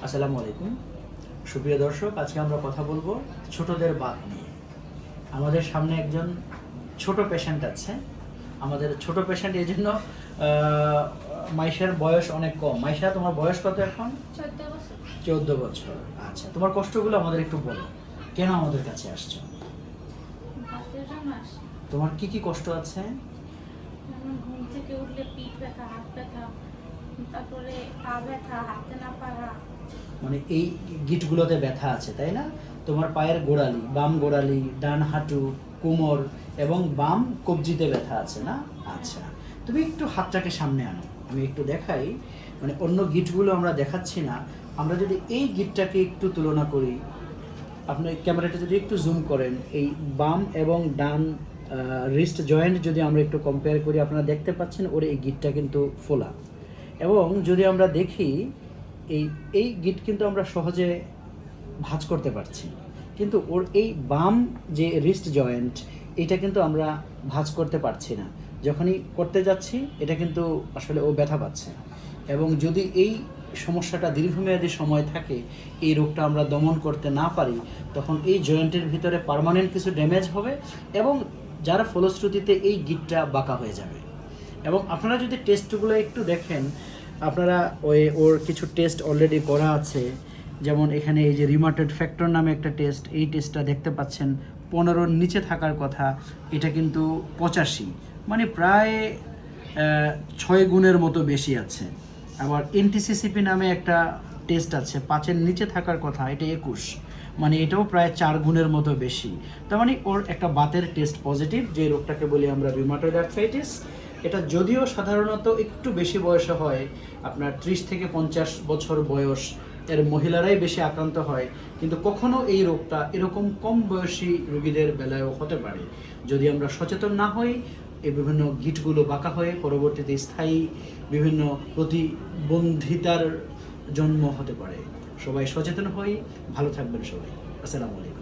আসসালামু আলাইকুম সুপ্রিয় দর্শক, আজকে আমরা কথা বলবো ছোটদের বাত নিয়ে। আমাদের সামনে একজন ছোট পেশেন্ট আছে। আমাদের ছোট পেশেন্ট এই জন্য মাইশার বয়স অনেক কম। মাইশা, তোমার বয়স কত এখন? 14 বছর। আচ্ছা, তোমার কষ্টগুলো আমাদের একটু বলো, কেন আমাদের কাছে আসছো? তোমার কি কি কষ্ট আছে? ঘুম থেকে উঠলে পিঠ ব্যথা, হাত ব্যথা, তারপরে পা ব্যথা, হাঁটতে না পারা। মানে এই গিঁটগুলোতে ব্যথা আছে, তাই না? তোমার পায়ের গোড়ালি, বাম গোড়ালি, ডান হাঁটু, কোমর এবং বাম কবজিতে ব্যথা আছে না? আচ্ছা, তুমি একটু হাতটাকে সামনে আনো, আমি একটু দেখাই। মানে অন্য গিঁটগুলো আমরা দেখাচ্ছি না, আমরা যদি এই গিঁটটাকে একটু তুলনা করি, আপনি ক্যামেরাটা যদি একটু জুম করেন, এই বাম এবং ডান রিস্ট জয়েন্ট যদি আমরা একটু কম্পেয়ার করি, আপনারা দেখতে পাচ্ছেন ওর এই গিঁটটা কিন্তু ফোলা। এবং যদি আমরা দেখি এই গিট কিন্তু আমরা সহজে ভাঁজ করতে পারছি, কিন্তু ওর এই বাম যে রিস্ট জয়েন্ট, এটা কিন্তু আমরা ভাঁজ করতে পারছি না। যখনই করতে যাচ্ছি এটা কিন্তু আসলে ও ব্যথা পাচ্ছে। এবং যদি এই সমস্যাটা দীর্ঘমেয়াদী সময় থাকে, এই রোগটা আমরা দমন করতে না পারি, তখন এই জয়েন্টের ভিতরে পার্মানেন্ট কিছু ড্যামেজ হবে এবং যার ফলশ্রুতিতে এই গিটটা বাঁকা হয়ে যাবে। এবং আপনারা যদি টেস্টগুলো একটু দেখেন, আপনারা ওর কিছু টেস্ট অলরেডি করা আছে। যেমন এখানে এই যে রিউমাটয়েড ফ্যাক্টর নামে একটা টেস্ট, এই টেস্টটা দেখতে পাচ্ছেন 15-র নিচে থাকার কথা, এটা কিন্তু 85, মানে প্রায় 6 গুণের মতো বেশি আছে। আবার এনটিসিসিপি নামে একটা টেস্ট আছে, 5-এর নিচে থাকার কথা, এটা 21, মানে এটাও প্রায় 4 গুণের মতো বেশি। তার মানে ওর একটা বাতের টেস্ট পজিটিভ, যে রোগটাকে বলি আমরা রিউমাটয়েড আর্থ্রাইটিস। এটা যদিও সাধারণত একটু বেশি বয়সে হয়, আপনার 30 থেকে 50 বছর বয়স এর মহিলারাই বেশি আক্রান্ত হয়, কিন্তু কখনো এই রোগটা এরকম কম বয়সী রোগীদের বেলায়ও হতে পারে। যদি আমরা সচেতন না হই, এই বিভিন্ন গিঁটগুলো বাঁকা হয়ে পরবর্তীতে স্থায়ী বিভিন্ন প্রতিবন্ধিতার জন্ম হতে পারে। সবাই সচেতন হই, ভালো থাকবেন সবাই। আসসালামু আলাইকুম।